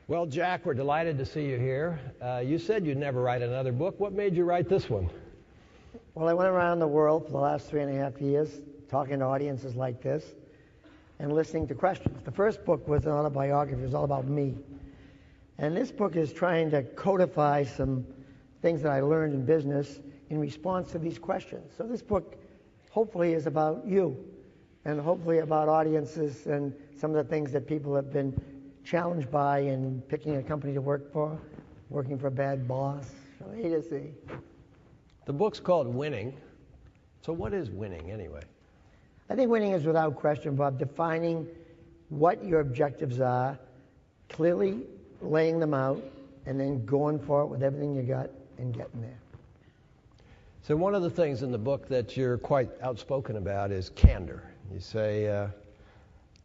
Well, Jack, we're delighted to see you here. You said you'd never write another book. What made you write this one? Well, I went around the world for the last 3.5 years talking to audiences like this and listening to questions. The first book was an autobiography. It was all about me. And this book is trying to codify some things that I learned in business in response to these questions. So this book hopefully is about you and hopefully about audiences and some of the things that people have been challenged by in picking a company to work for, working for a bad boss, from A to Z. The book's called Winning. So what is winning anyway? I think winning is without question, Bob, defining what your objectives are, clearly laying them out, and then going for it with everything you got and getting there. So one of the things in the book that you're quite outspoken about is candor. You say,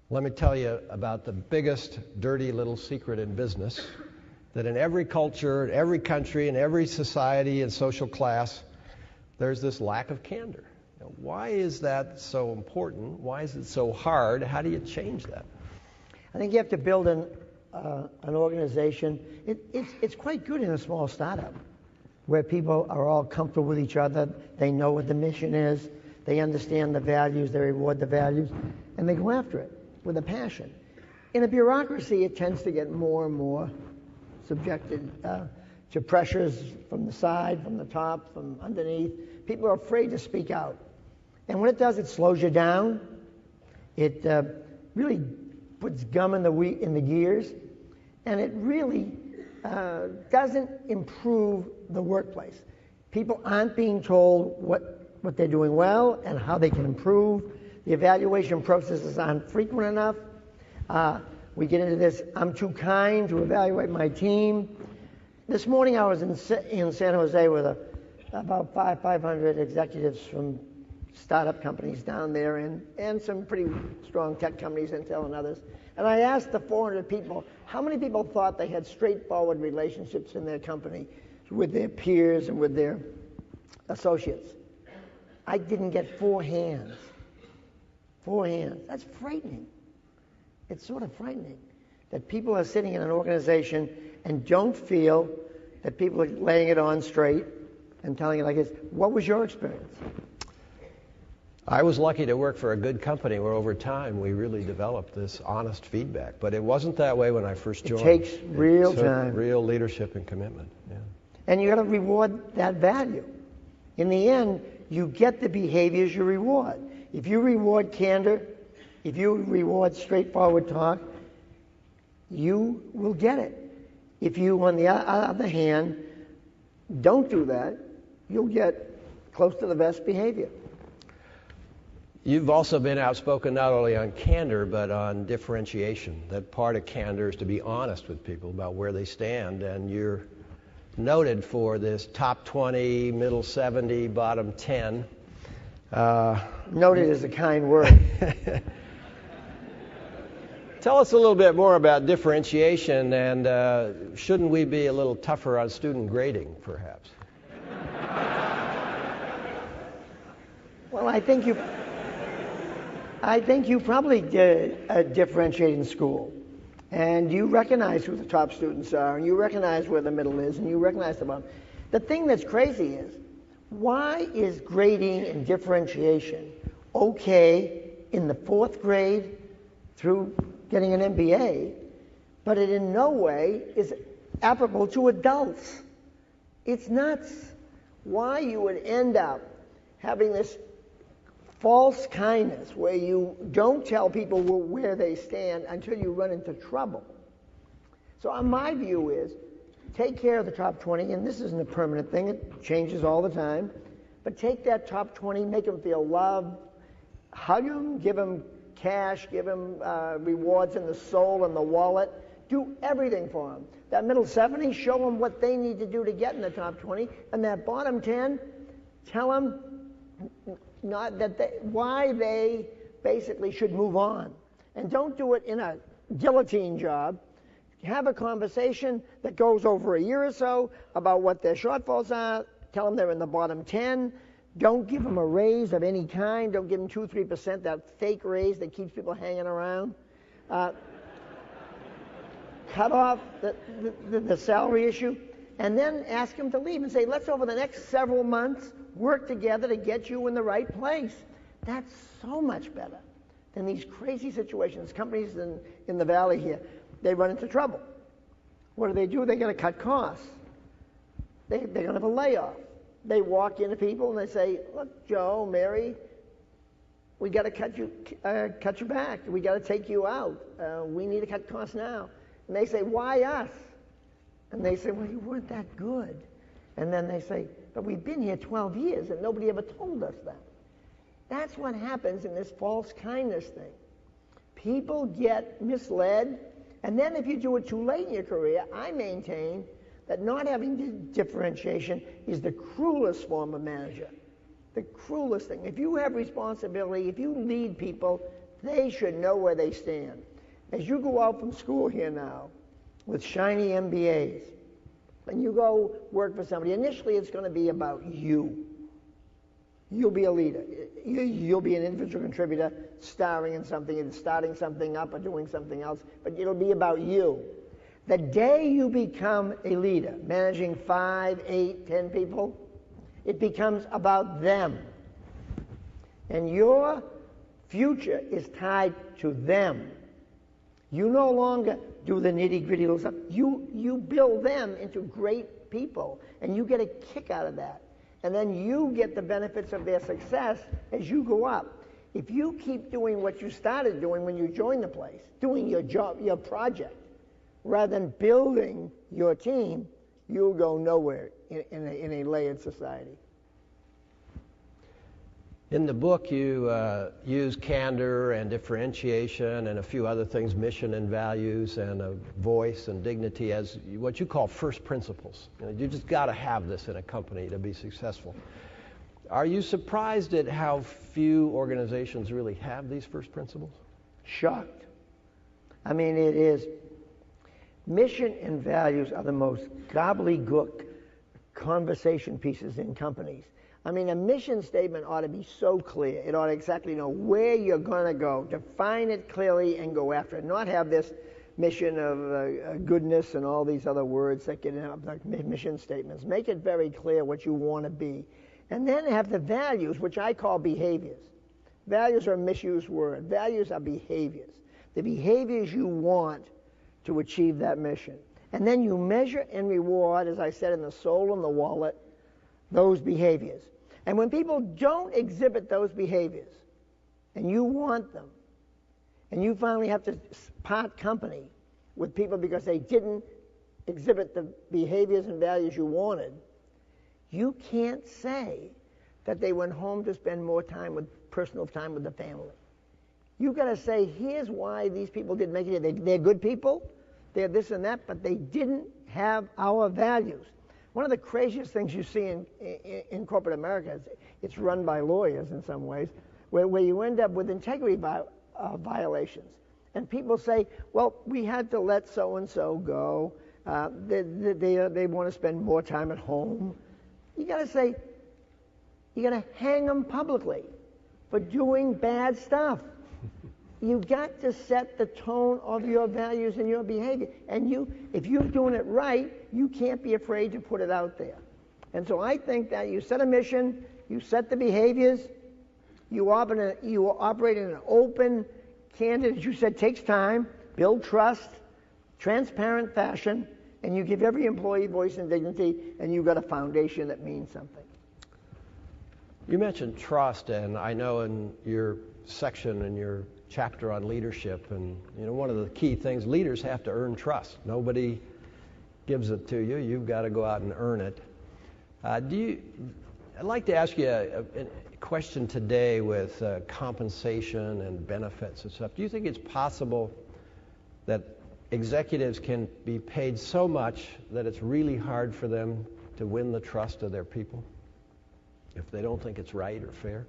let me tell you about the biggest dirty little secret in business, that in every culture, every country, and every society and social class, there's this lack of candor. Now, why is that so important? Why is it so hard? How do you change that? I think you have to build an organization. It's quite good in a small startup where people are all comfortable with each other. They know what the mission is. They understand the values. They reward the values. And they go after it with a passion. In a bureaucracy, it tends to get more and more subjected to pressures from the side, from the top, from underneath. People are afraid to speak out. And when it does, it slows you down. It really puts gum in the gears. And it really doesn't improve the workplace. People aren't being told what they're doing well and how they can improve. The evaluation processes aren't frequent enough. We get into this, I'm too kind to evaluate my team. This morning I was in San Jose with about 500 executives from startup companies down there and some pretty strong tech companies, Intel and others. And I asked the 400 people, how many people thought they had straightforward relationships in their company with their peers and with their associates? I didn't get 4 hands. 4 hands. That's frightening. It's sort of frightening that people are sitting in an organization and don't feel that people are laying it on straight and telling it like this. What was your experience? I was lucky to work for a good company where over time we really developed this honest feedback. But it wasn't that way when I first joined. It takes real time. Real leadership and commitment. Yeah. And you got to reward that value. In the end, you get the behaviors you reward. If you reward candor, if you reward straightforward talk, you will get it. If you, on the other hand, don't do that, you'll get close to the best behavior. You've also been outspoken not only on candor, but on differentiation. That part of candor is to be honest with people about where they stand, and you're noted for this top 20, middle 70, bottom 10. Noted is a kind word. Tell us a little bit more about differentiation, and shouldn't we be a little tougher on student grading, perhaps? Well, I think you probably differentiate in school, and you recognize who the top students are, and you recognize where the middle is, and you recognize the bottom. The thing that's crazy is, why is grading and differentiation okay in the 4th grade through getting an MBA, but it in no way is applicable to adults? It's nuts. Why you would end up having this false kindness where you don't tell people where they stand until you run into trouble. So my view is, take care of the top 20, and this isn't a permanent thing, it changes all the time, but take that top 20, make them feel loved, hug them, give them cash, give them rewards in the soul and the wallet, do everything for them. That middle 70, show them what they need to do to get in the top 20, and that bottom 10, tell them why they basically should move on. And don't do it in a guillotine job. Have a conversation that goes over a year or so about what their shortfalls are. Tell them they're in the bottom 10. Don't give them a raise of any kind. Don't give them 2-3%, that fake raise that keeps people hanging around. cut off the salary issue, and then ask them to leave and say, let's over the next several months work together to get you in the right place. That's so much better than these crazy situations. Companies in the valley here, they run into trouble. What do? They're going to cut costs. They're going to have a layoff. They walk into people and they say, look, Joe, Mary, we got to cut you back. We got to take you out. We need to cut costs now. And they say, why us? And they say, well, you weren't that good. And then they say, but we've been here 12 years and nobody ever told us that. That's what happens in this false kindness thing. People get misled, and then if you do it too late in your career, I maintain that not having differentiation is the cruelest form of manager. The cruelest thing. If you have responsibility, if you lead people, they should know where they stand. As you go out from school here now with shiny MBAs, and you go work for somebody, initially it's going to be about you. You'll be a leader. You'll be an individual contributor, starring in something and starting something up or doing something else, but it'll be about you. The day you become a leader, managing 5, 8, 10 people, it becomes about them. And your future is tied to them. You no longer do the nitty-gritty little stuff. You build them into great people, and you get a kick out of that. And then you get the benefits of their success as you go up. If you keep doing what you started doing when you joined the place, doing your job, your project, rather than building your team, you'll go nowhere in a layered society. In the book, you use candor and differentiation and a few other things, mission and values and a voice and dignity as what you call first principles. You just got to have this in a company to be successful. Are you surprised at how few organizations really have these first principles? Shocked. I mean, it is. Mission and values are the most gobbledygook conversation pieces in companies. I mean, a mission statement ought to be so clear. It ought to exactly know where you're going to go, define it clearly, and go after it. Not have this mission of goodness and all these other words that get in like mission statements. Make it very clear what you want to be. And then have the values, which I call behaviors. Values are a misused word. Values are behaviors. The behaviors you want to achieve that mission. And then you measure and reward, as I said, in the soul and the wallet, those behaviors. And when people don't exhibit those behaviors, and you want them, and you finally have to part company with people because they didn't exhibit the behaviors and values you wanted, you can't say that they went home to spend more personal time with the family. You've got to say, here's why these people didn't make it. They're good people, they're this and that, but they didn't have our values. One of the craziest things you see in corporate America is it's run by lawyers in some ways, where you end up with integrity violations. And people say, well, we had to let so-and-so go. They want to spend more time at home. You got to say, you're going to hang them publicly for doing bad stuff. You got to set the tone of your values and your behavior. And if you're doing it right, you can't be afraid to put it out there. And so I think that you set a mission, you set the behaviors, you operate in an open, candid, as you said, takes time, build trust, transparent fashion, and you give every employee voice and dignity, and you've got a foundation that means something. You mentioned trust, and I know in your section in your chapter on leadership, and one of the key things, leaders have to earn trust. Nobody gives it to you. You've got to go out and earn it. I'd like to ask you a question today with compensation and benefits and stuff. Do you think it's possible that executives can be paid so much that it's really hard for them to win the trust of their people if they don't think it's right or fair?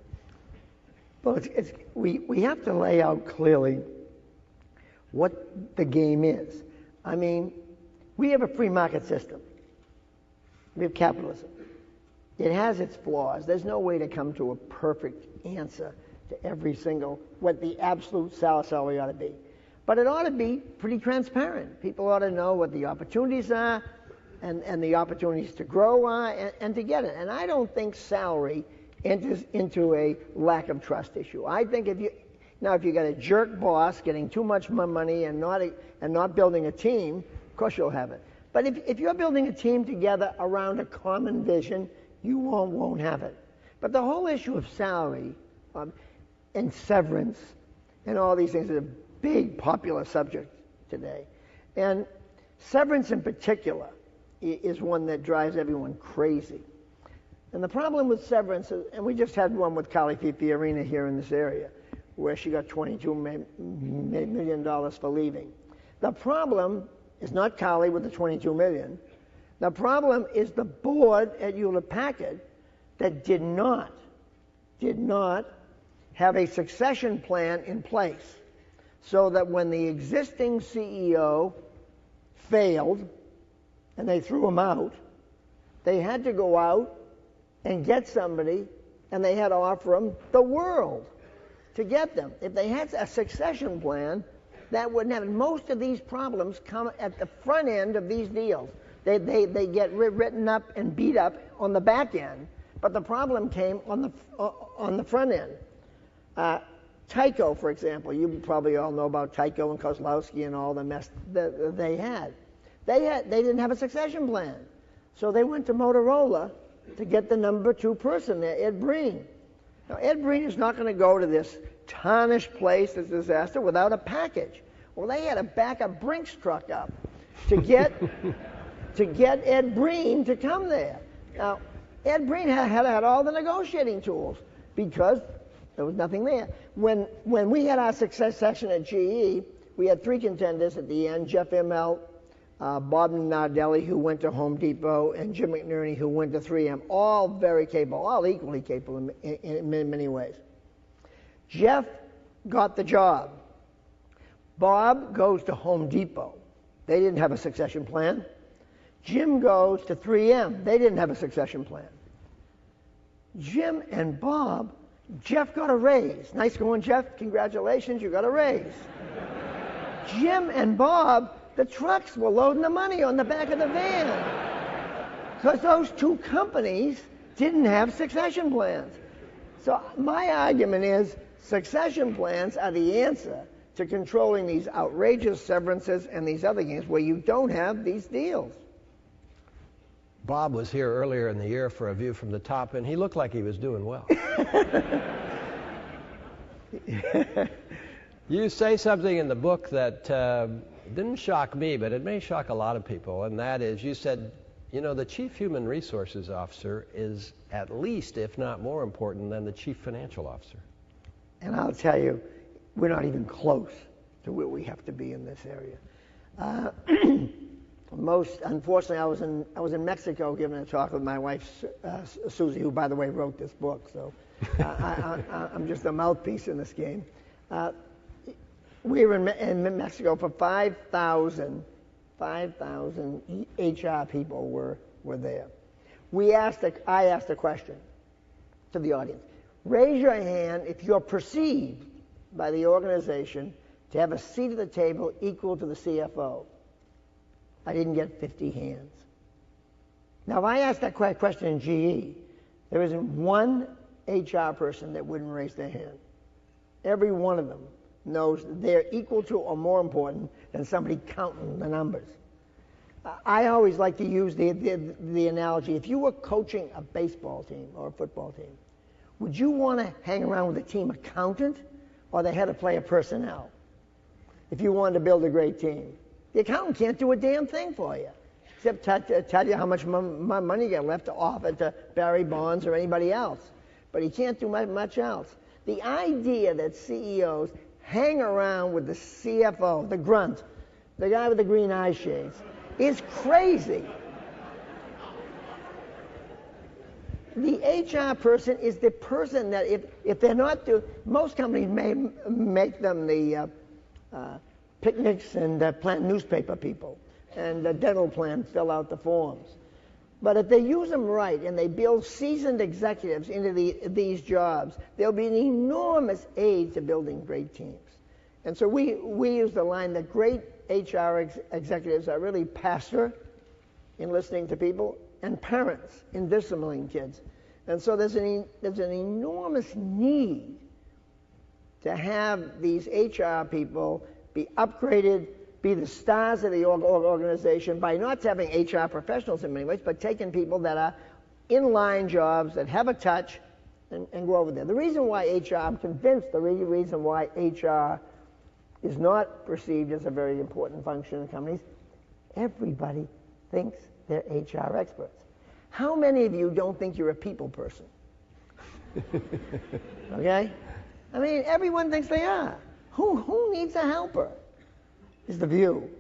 Well, we have to lay out clearly what the game is. I mean, we have a free market system. We have capitalism. It has its flaws. There's no way to come to a perfect answer to every single, what the absolute salary ought to be. But it ought to be pretty transparent. People ought to know what the opportunities are and the opportunities to grow are and to get it. And I don't think salary enters into a lack of trust issue. I think if you got a jerk boss getting too much money and not building a team, of course you'll have it. But if you're building a team together around a common vision, you won't have it. But the whole issue of salary and severance and all these things is a big popular subject today. And severance in particular is one that drives everyone crazy. And the problem with severance is, and we just had one with Carly Fiorina here in this area, where she got $22 million for leaving. The problem is not Carly with the $22 million. The problem is the board at Hewlett-Packard that did not have a succession plan in place, so that when the existing CEO failed and they threw him out, they had to go out and get somebody, and they had to offer them the world to get them. If they had a succession plan, that wouldn't happen. Most of these problems come at the front end of these deals. They get written up and beat up on the back end, but the problem came on the front end. Tyco, for example, you probably all know about Tyco and Kozlowski and all the mess that they had. They didn't have a succession plan, so they went to Motorola to get the number 2 person there, Ed Breen. Now, Ed Breen is not going to go to this tarnished place, this disaster, without a package. Well, they had to back a Brinks truck up to get Ed Breen to come there. Now, Ed Breen had all the negotiating tools because there was nothing there. When we had our success session at GE, we had 3 contenders at the end: Jeff Immelt, Bob Nardelli, who went to Home Depot, and Jim McNerney, who went to 3M. All very capable, all equally capable in many ways. Jeff got the job. Bob goes to Home Depot. They didn't have a succession plan. Jim goes to 3M. They didn't have a succession plan. Jim and Bob, Jeff got a raise. Nice going, Jeff. Congratulations, you got a raise. Jim and Bob, the trucks were loading the money on the back of the van because those 2 companies didn't have succession plans. So my argument is succession plans are the answer to controlling these outrageous severances and these other games where you don't have these deals. Bob was here earlier in the year for a view from the top, and he looked like he was doing well. You say something in the book that didn't shock me, but it may shock a lot of people, and that is, you said, the Chief Human Resources Officer is at least, if not more important than the Chief Financial Officer. And I'll tell you, we're not even close to where we have to be in this area. Unfortunately, I was in Mexico giving a talk with my wife, Susie, who, by the way, wrote this book, so I'm just a mouthpiece in this game. We were in Mexico for 5,000 HR people were there. I asked a question to the audience. Raise your hand if you're perceived by the organization to have a seat at the table equal to the CFO. I didn't get 50 hands. Now, if I asked that question in GE, there isn't one HR person that wouldn't raise their hand. Every one of them knows they're equal to or more important than somebody counting the numbers. I always like to use the analogy. If you were coaching a baseball team or a football team, would you want to hang around with a team accountant or the head of player personnel if you wanted to build a great team? The accountant can't do a damn thing for you, except tell you how much money you got left to offer to Barry Bonds or anybody else. But he can't do much else. The idea that CEOs hang around with the CFO, the grunt, the guy with the green eye shades, is crazy. The HR person is the person that if they're not most companies may make them the picnics and plant newspaper people and the dental plan fill out the forms. But if they use them right and they build seasoned executives into these jobs, there'll be an enormous aid to building great teams. And so we use the line that great HR executives are really pastor in listening to people and parents in disciplining kids. And so there's an enormous need to have these HR people be upgraded, be the stars of the organization by not having HR professionals in many ways, but taking people that are in-line jobs, that have a touch, and go over there. The reason why HR, I'm convinced the reason why HR is not perceived as a very important function in companies, everybody thinks they're HR experts. How many of you don't think you're a people person? Okay? I mean, everyone thinks they are. Who needs a helper? Is the view.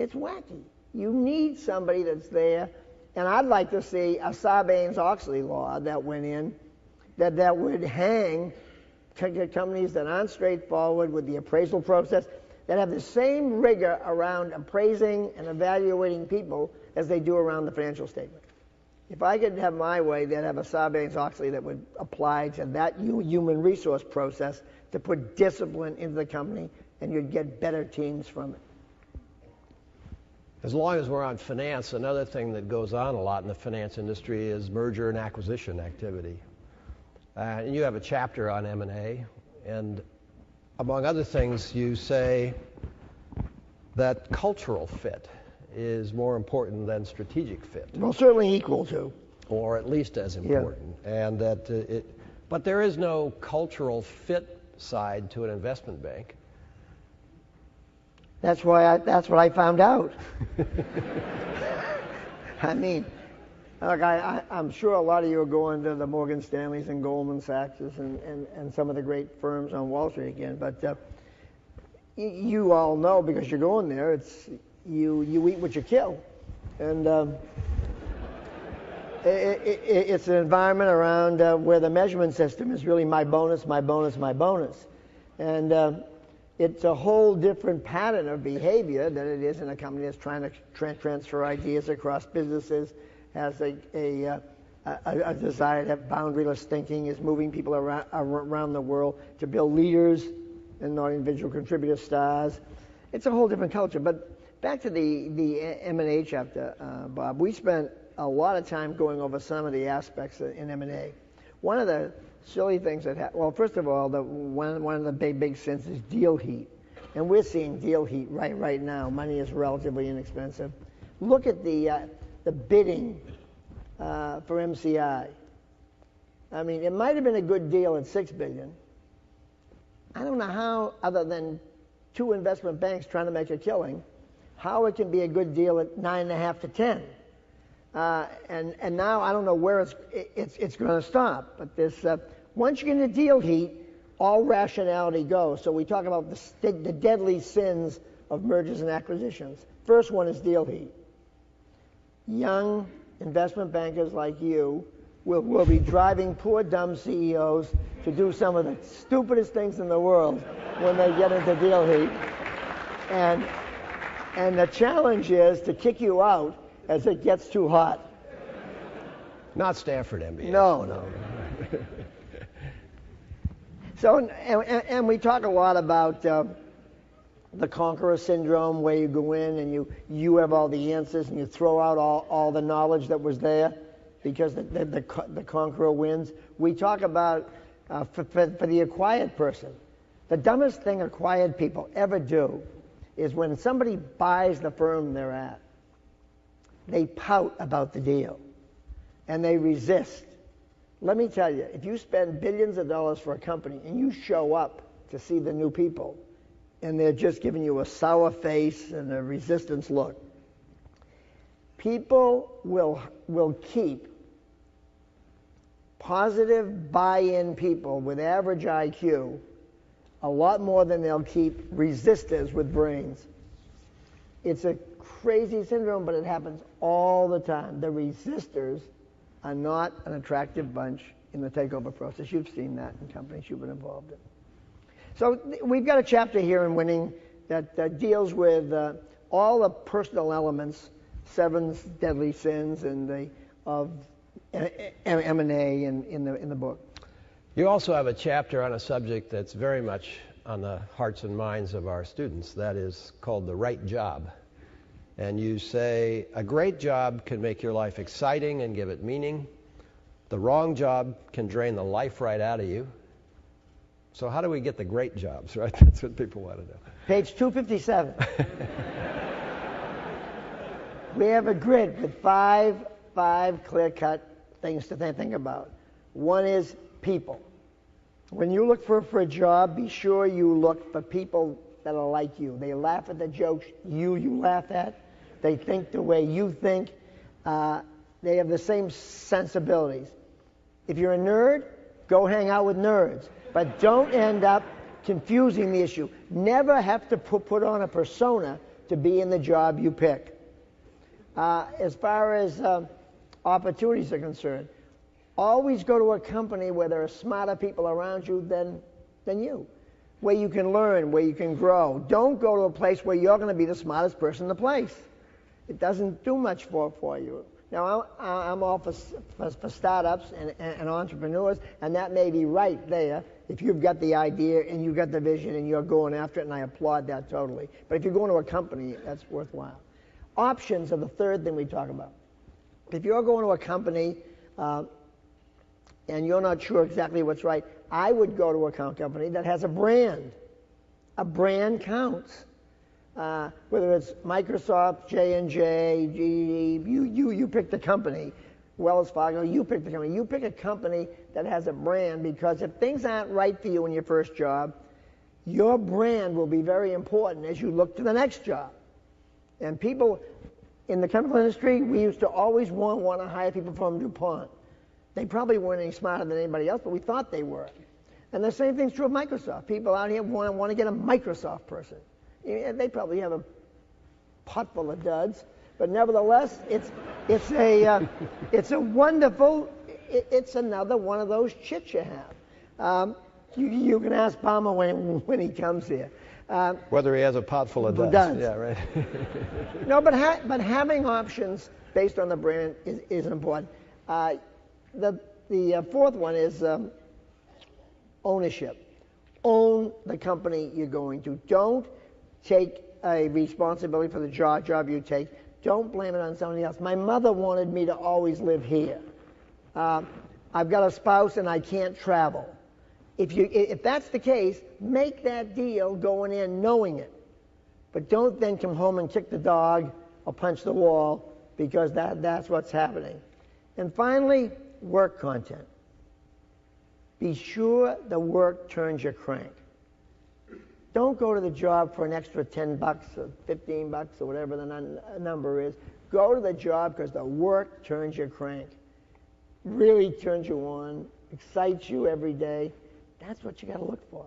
It's wacky. You need somebody that's there, and I'd like to see a Sarbanes-Oxley law that went in that would hang companies that aren't straightforward with the appraisal process, that have the same rigor around appraising and evaluating people as they do around the financial statement. If I could have my way, they'd have a Sarbanes-Oxley that would apply to that human resource process to put discipline into the company, and you'd get better teams from it. As long as we're on finance, another thing that goes on a lot in the finance industry is merger and acquisition activity. And you have a chapter on M&A, and among other things, you say that cultural fit is more important than strategic fit. Well, certainly equal to. Or at least as important. Yeah. And that but there is no cultural fit side to an investment bank. That's what I found out. I mean, look, I'm sure a lot of you are going to the Morgan Stanleys and Goldman Sachs and some of the great firms on Wall Street again, but you all know, because you're going there, it's you eat what you kill. And it's an environment around where the measurement system is really my bonus, my bonus, my bonus. And it's a whole different pattern of behavior than it is in a company that's trying to transfer ideas across businesses, has a desire to have boundaryless thinking, is moving people around the world to build leaders and not individual contributor stars. It's a whole different culture. But back to the M&A chapter, Bob, we spent a lot of time going over some of the aspects in M&A. One of the silly things that well, first of all, one of the big sins is deal heat. And we're seeing deal heat right now. Money is relatively inexpensive. Look at the bidding for MCI. I mean, it might have been a good deal at $6 billion. I don't know how, other than two investment banks trying to make a killing, how it can be a good deal at 9.5 to 10. And now I don't know where it's going to stop. But this once you get into deal heat, all rationality goes. So we talk about the deadly sins of mergers and acquisitions. First one is deal heat. Young investment bankers like you will be driving poor dumb CEOs to do some of the stupidest things in the world when they get into deal heat. And the challenge is to kick you out as it gets too hot. Not Stanford MBA. No. So, and we talk a lot about the conqueror syndrome, where you go in and you have all the answers and you throw out all the knowledge that was there because the conqueror wins. We talk about for the acquired person, the dumbest thing acquired people ever do is when somebody buys the firm they're at, they pout about the deal and they resist. Let me tell you, if you spend billions of dollars for a company and you show up to see the new people and they're just giving you a sour face and a resistance look, people will keep positive buy-in people with average IQ a lot more than they'll keep resistors with brains. It's a crazy syndrome, but it happens all the time. The resistors are not an attractive bunch in the takeover process. You've seen that in companies you've been involved in. So we've got a chapter here in Winning that deals with all the personal elements, 7 deadly sins, and of M&A in the book. You also have a chapter on a subject that's very much on the hearts and minds of our students. That is called the right job. And you say, a great job can make your life exciting and give it meaning. The wrong job can drain the life right out of you. So how do we get the great jobs, right? That's what people want to know. Page 257. We have a grid with five clear-cut things to think about. One is people. When you look for a job, be sure you look for people that are like you. They laugh at the jokes you laugh at. They think the way you think. They have the same sensibilities. If you're a nerd, go hang out with nerds. But don't end up confusing the issue. Never have to put on a persona to be in the job you pick. As far as opportunities are concerned, always go to a company where there are smarter people around you than you, where you can learn, where you can grow. Don't go to a place where you're going to be the smartest person in the place. It doesn't do much for you. Now, I'm all for startups and entrepreneurs, and that may be right there if you've got the idea and you've got the vision and you're going after it, and I applaud that totally. But if you're going to a company, that's worthwhile. Options are the third thing we talk about. If you're going to a company and you're not sure exactly what's right, I would go to a company that has a brand. A brand counts. Whether it's Microsoft, J&J, GE, you pick the company. Wells Fargo, you pick the company. You pick a company that has a brand, because if things aren't right for you in your first job, your brand will be very important as you look to the next job. And people in the chemical industry, we used to always want to hire people from DuPont. They probably weren't any smarter than anybody else, but we thought they were. And the same thing's true of Microsoft. People out here want to get a Microsoft person. They probably have a pot full of duds, but nevertheless, it's a wonderful. It's another one of those chits you have. You can ask Palmer when he comes here. Whether he has a pot full of duds. Yeah, right. No, but having options based on the brand is important. The fourth one is ownership. Own the company you're going to. Don't take a responsibility for the job you take. Don't blame it on somebody else. My mother wanted me to always live here. I've got a spouse and I can't travel. If that's the case, make that deal going in knowing it. But don't then come home and kick the dog or punch the wall, because that's what's happening. And finally, work content. Be sure the work turns your crank. Don't go to the job for an extra $10 or $15 or whatever the number is. Go to the job because the work turns your crank. Really turns you on, excites you every day. That's what you got to look for.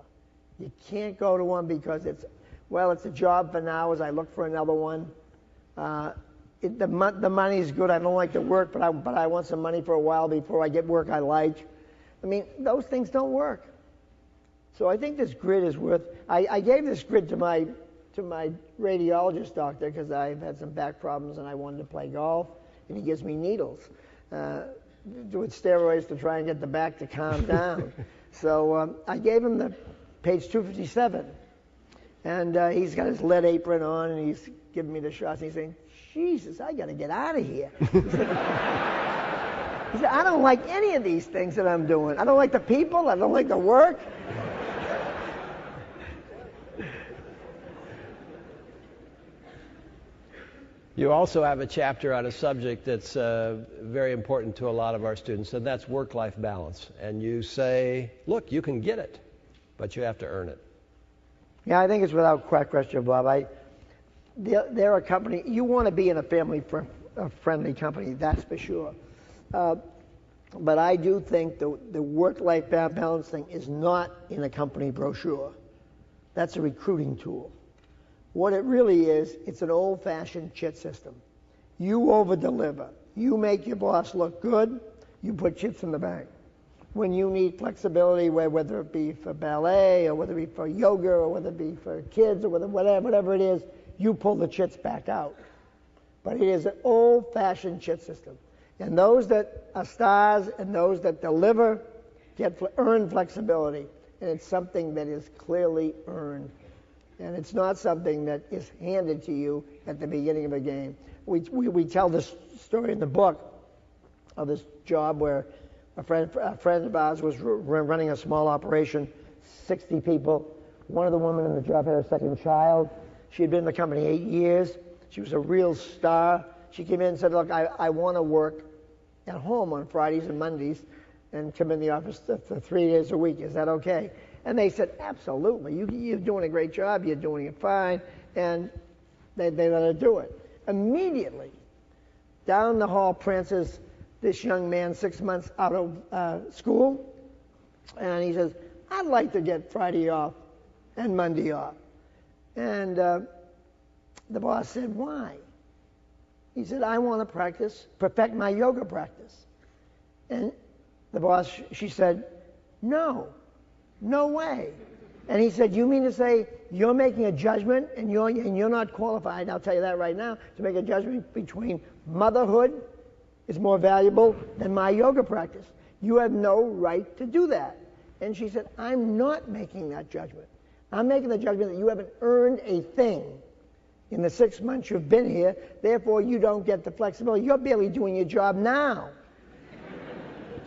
You can't go to one because it's a job for now as I look for another one. The money's good. I don't like the work, but I want some money for a while before I get work I like. I mean, those things don't work. So I think this grid is worth. I gave this grid to my radiologist doctor because I've had some back problems and I wanted to play golf, and he gives me needles with steroids to try and get the back to calm down. So I gave him the page 257, and he's got his lead apron on and he's giving me the shots. And he's saying, "Jesus, I got to get out of here." He said, "I don't like any of these things that I'm doing. I don't like the people. I don't like the work." You also have a chapter on a subject that's very important to a lot of our students, and that's work-life balance. And you say, look, you can get it, but you have to earn it. Yeah, I think it's without question, Bob. They're a company, you want to be in a family-friendly company, that's for sure. But I do think the work-life balance thing is not in a company brochure. That's a recruiting tool. What it really is, it's an old-fashioned chit system. You over-deliver. You make your boss look good. You put chits in the bank. When you need flexibility, whether it be for ballet or whether it be for yoga or whether it be for kids or whatever it is, you pull the chits back out. But it is an old-fashioned chit system. And those that are stars and those that deliver earn flexibility. and it's something that is clearly earned. And it's not something that is handed to you at the beginning of a game. We tell this story in the book of this job where a friend of ours was running a small operation, 60 people. One of the women in the job had her second child. She had been in the company 8 years. She was a real star. She came in and said, look, I want to work at home on Fridays and Mondays and come in the office for 3 days a week. Is that okay? And they said, absolutely. You're doing a great job. You're doing it fine. And they let her do it. Immediately, down the hall prances this young man 6 months out of school. And he says, I'd like to get Friday off and Monday off. And the boss said, why? He said, I want to perfect my yoga practice. And the boss, she said, no way. And he said, you mean to say you're making a judgment and you're not qualified, I'll tell you that right now, to make a judgment between motherhood is more valuable than my yoga practice. You have no right to do that. And she said, I'm not making that judgment. I'm making the judgment that you haven't earned a thing in the 6 months you've been here, therefore you don't get the flexibility. You're barely doing your job now.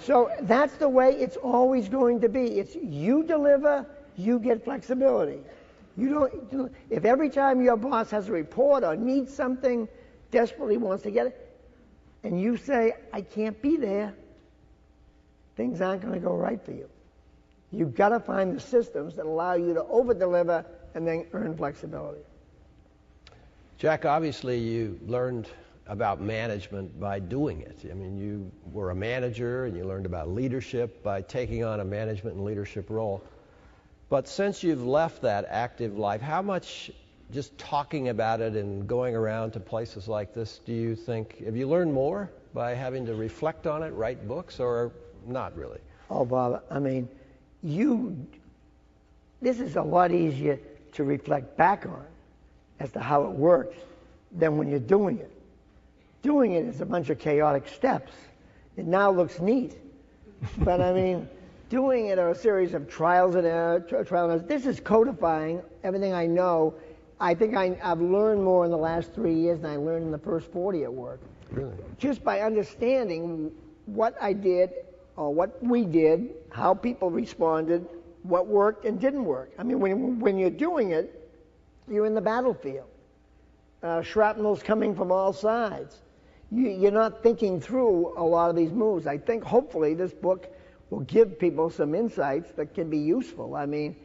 So that's the way it's always going to be. It's you deliver, you get flexibility. If every time your boss has a report or needs something, desperately wants to get it, and you say, I can't be there, things aren't going to go right for you. You've got to find the systems that allow you to over-deliver and then earn flexibility. Jack, obviously you learned about management by doing it. I mean, you were a manager and you learned about leadership by taking on a management and leadership role. But since you've left that active life, how much just talking about it and going around to places like this do you think, have you learned more by having to reflect on it, write books, or not really? Oh, Bob, I mean, this is a lot easier to reflect back on as to how it works than when you're doing it. Doing it is a bunch of chaotic steps. It now looks neat. But I mean, doing it are a series of trials and errors. This is codifying everything I know. I think I've learned more in the last 3 years than I learned in the first 40 at work. Really? Just by understanding what I did or what we did, how people responded, what worked and didn't work. I mean, when you're doing it, you're in the battlefield. Shrapnel's coming from all sides. You're not thinking through a lot of these moves. I think hopefully this book will give people some insights that can be useful. I mean,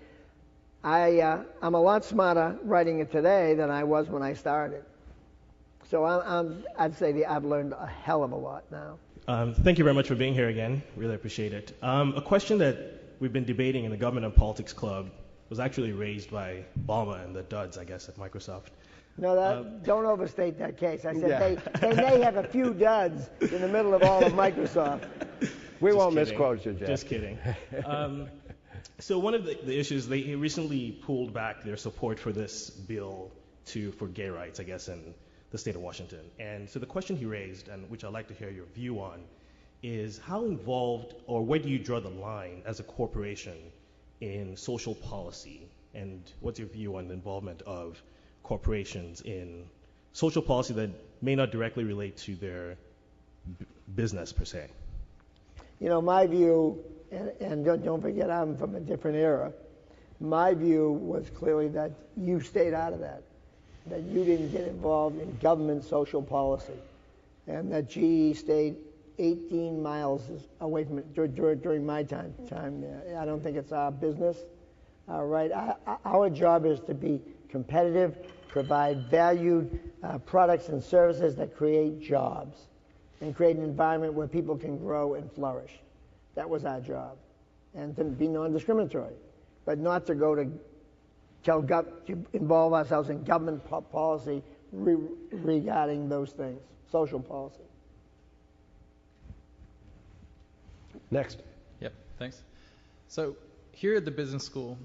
I'm a lot smarter writing it today than I was when I started. So I'd say I've learned a hell of a lot now. Thank you very much for being here again. Really appreciate it. A question that we've been debating in the Government and Politics Club was actually raised by Obama and the duds, I guess, at Microsoft. No, don't overstate that case. I said they may have a few duds in the middle of all of Microsoft. We won't misquote you, Jack. Just kidding. So one of the issues, they recently pulled back their support for this bill for gay rights, I guess, in the state of Washington. And so the question he raised, and which I'd like to hear your view on, is how involved or where do you draw the line as a corporation in social policy? And what's your view on the involvement of corporations in social policy that may not directly relate to their business per se? You know, my view, and don't forget I'm from a different era, my view was clearly that you stayed out of that you didn't get involved in government social policy, and that GE stayed 18 miles away from it during my time. I don't think it's our business. Right? Our job is to be competitive, provide valued products and services that create jobs and create an environment where people can grow and flourish. That was our job. And to be non-discriminatory, but not to go to involve ourselves in government policy regarding those things, social policy. Next. Yep, thanks. So here at the business school,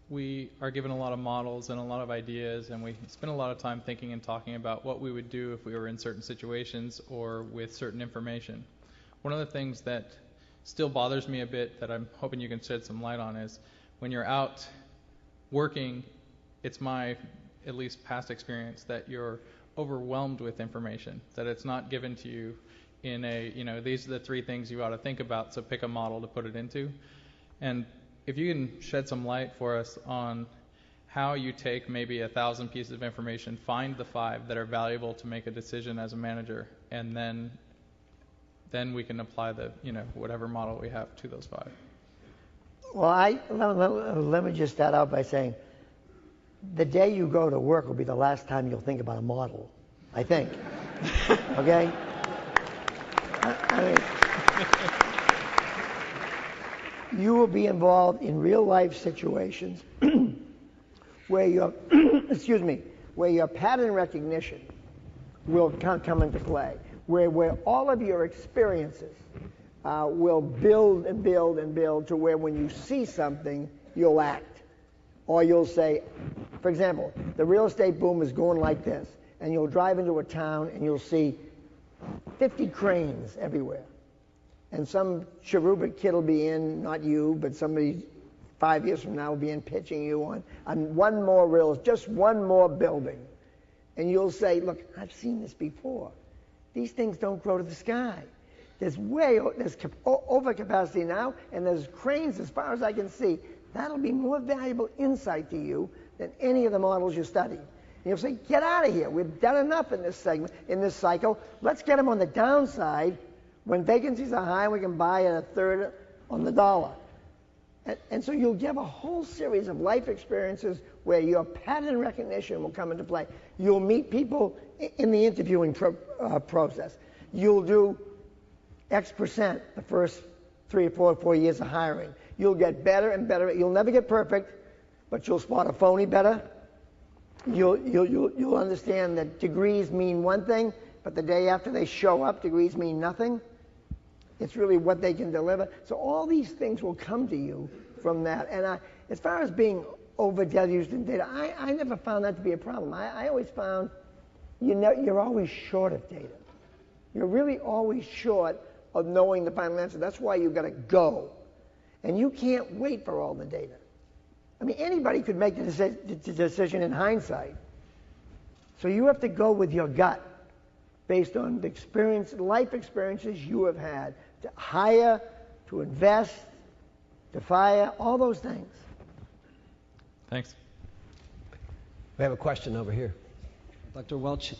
we are given a lot of models and a lot of ideas, and we spend a lot of time thinking and talking about what we would do if we were in certain situations or with certain information. One of the things that still bothers me a bit that I'm hoping you can shed some light on is when you're out working, it's my, at least past experience, that you're overwhelmed with information, that it's not given to you in a, these are the 3 things you ought to think about, so pick a model to put it into. And if you can shed some light for us on how you take maybe 1,000 pieces of information, find the 5 that are valuable to make a decision as a manager, and then we can apply the, whatever model we have to those 5. Well, let me just start out by saying, the day you go to work will be the last time you'll think about a model, I think. Okay? I mean, you will be involved in real life situations where your where your pattern recognition will come into play, where all of your experiences will build and build and build to where when you see something, you'll act. Or you'll say, for example, the real estate boom is going like this, and you'll drive into a town and you'll see 50 cranes everywhere. And some cherubic kid will be in, not you, but somebody 5 years from now will be in pitching you on one more just one more building. And you'll say, look, I've seen this before. These things don't grow to the sky. There's overcapacity now, and there's cranes as far as I can see. That'll be more valuable insight to you than any of the models you study. And you'll say, get out of here. We've done enough in this segment, in this cycle. Let's get them on the downside. When vacancies are high, we can buy at a third on the dollar. And so you'll give a whole series of life experiences where your pattern recognition will come into play. You'll meet people in the interviewing process. You'll do X% the first 3 or 4 years of hiring. You'll get better and better. You'll never get perfect, but you'll spot a phony better. You'll understand that degrees mean one thing, but the day after they show up, degrees mean nothing. It's really what they can deliver. So all these things will come to you from that. And as far as being over-deluged in data, I never found that to be a problem. I always found you're always short of data. You're really always short of knowing the final answer. That's why you've got to go. And you can't wait for all the data. I mean, anybody could make the decision in hindsight. So you have to go with your gut based on the life experiences you have had, to hire, to invest, to fire, all those things. Thanks. We have a question over here. Dr. Welch,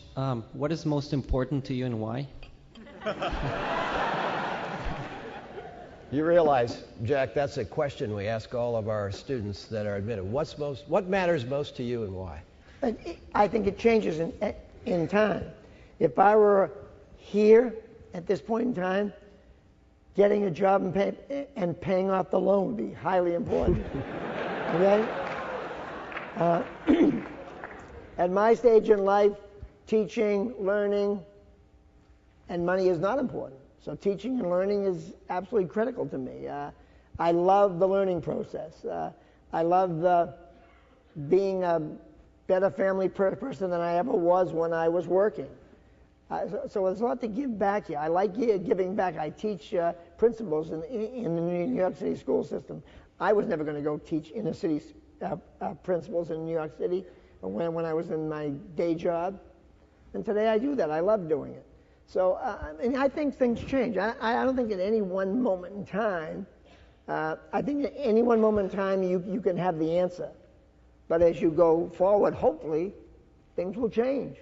what is most important to you and why? You realize, Jack, that's a question we ask all of our students that are admitted. What matters most to you and why? I think it changes in time. If I here at this point in time, getting a job and paying off the loan would be highly important. Okay? At my stage in life, teaching, learning, and money is not important. So teaching and learning is absolutely critical to me. I love the learning process. I love being a better family person than I ever was when I was working. So there's a lot to give back here. I like giving back. I teach principals in the New York City school system. I was never going to go teach inner city principals in New York City when I was in my day job. And today I do that. I love doing it. So I think things change. I don't think at any one moment in time, I think at any one moment in time you can have the answer. But as you go forward, hopefully, things will change.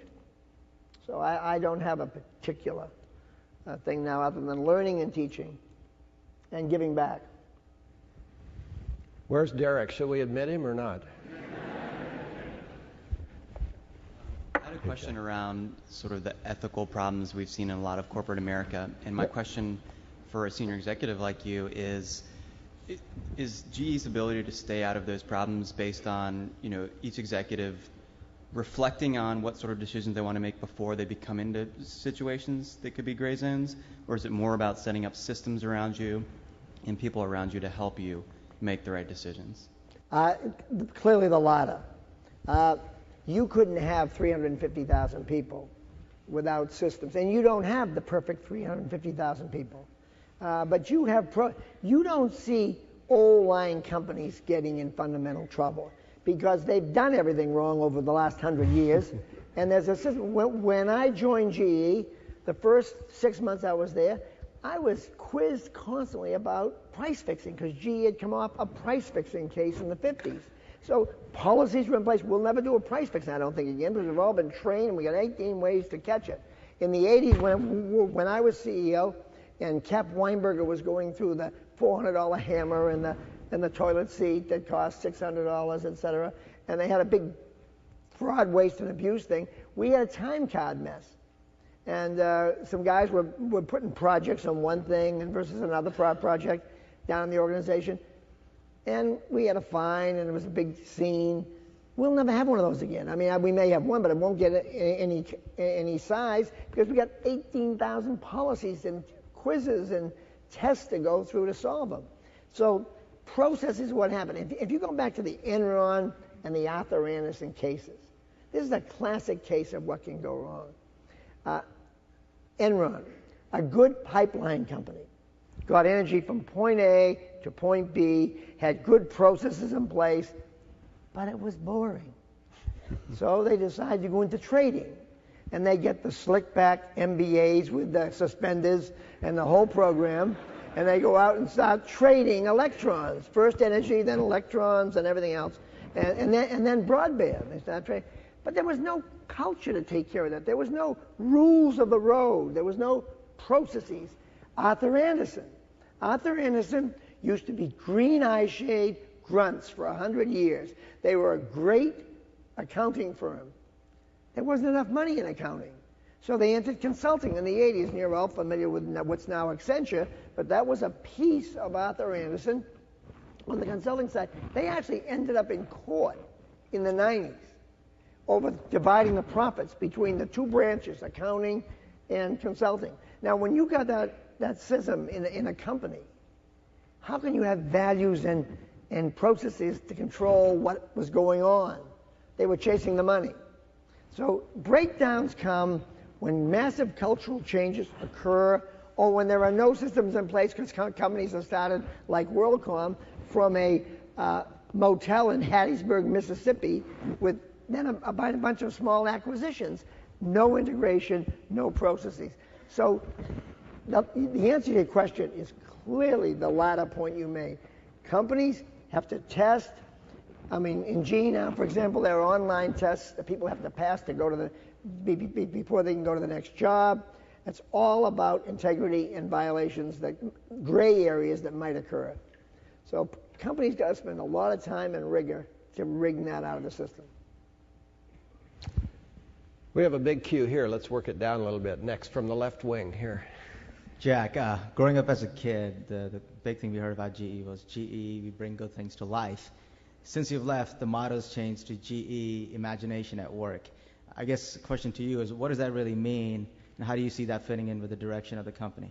So I don't have a particular thing now other than learning and teaching and giving back. Where's Derek? Should we admit him or not? I had a question around sort of the ethical problems we've seen in a lot of corporate America. And my question for a senior executive like you is GE's ability to stay out of those problems based on, each executive reflecting on what sort of decisions they want to make before they become into situations that could be gray zones? Or is it more about setting up systems around you and people around you to help you make the right decisions? Clearly the latter. You couldn't have 350,000 people without systems. And you don't have the perfect 350,000 people. But you don't see old line companies getting in fundamental trouble because they've done everything wrong over the last 100 years. And there's a system. When I joined GE, the first 6 months I was there, I was quizzed constantly about price fixing because GE had come off a price fixing case in the 50s. So policies were in place. We'll never do a price fixing, I don't think, again, because we've all been trained and we got 18 ways to catch it. In the 80s, when I was CEO and Cap Weinberger was going through the $400 hammer and the toilet seat that cost $600, et cetera, and they had a big fraud, waste, and abuse thing, we had a time card mess. And some guys were putting projects on one thing and versus another project down in the organization. And we had a fine, and it was a big scene. We'll never have one of those again. I mean, we may have one, but it won't get any size because we got 18,000 policies and quizzes and tests to go through to solve them. So process is what happened. If you go back to the Enron and the Arthur Andersen cases, this is a classic case of what can go wrong. Enron, a good pipeline company, got energy from point A to point B, had good processes in place, but it was boring. So they decided to go into trading. And they get the slick back MBAs with the suspenders and the whole program, and they go out and start trading electrons. First energy, then electrons, and everything else. And then broadband. They start trading. But there was no culture to take care of that. There was no rules of the road. There was no processes. Arthur Andersen used to be green eye shade grunts for 100 years. They were a great accounting firm. There wasn't enough money in accounting. So they entered consulting in the 80s, and you're all familiar with what's now Accenture, but that was a piece of Arthur Andersen on the consulting side. They actually ended up in court in the 90s over dividing the profits between the two branches, accounting and consulting. Now, when you got that system in a company, how can you have values and processes to control what was going on? They were chasing the money. So breakdowns come when massive cultural changes occur or when there are no systems in place because companies have started like WorldCom from a motel in Hattiesburg, Mississippi with then a bunch of small acquisitions, no integration, no processes. So the answer to your question is clearly the latter point you made. Companies have to test. I mean, in GE now, for example, there are online tests that people have to pass to go to before they can go to the next job. It's all about integrity and violations, that gray areas that might occur. So companies got to spend a lot of time and rigor to wring that out of the system. We have a big queue here. Let's work it down a little bit. Next, from the left wing here. Jack, growing up as a kid, the big thing we heard about GE was GE, we bring good things to life. Since you've left, the motto's changed to GE, imagination at work. I guess the question to you is, what does that really mean, and how do you see that fitting in with the direction of the company?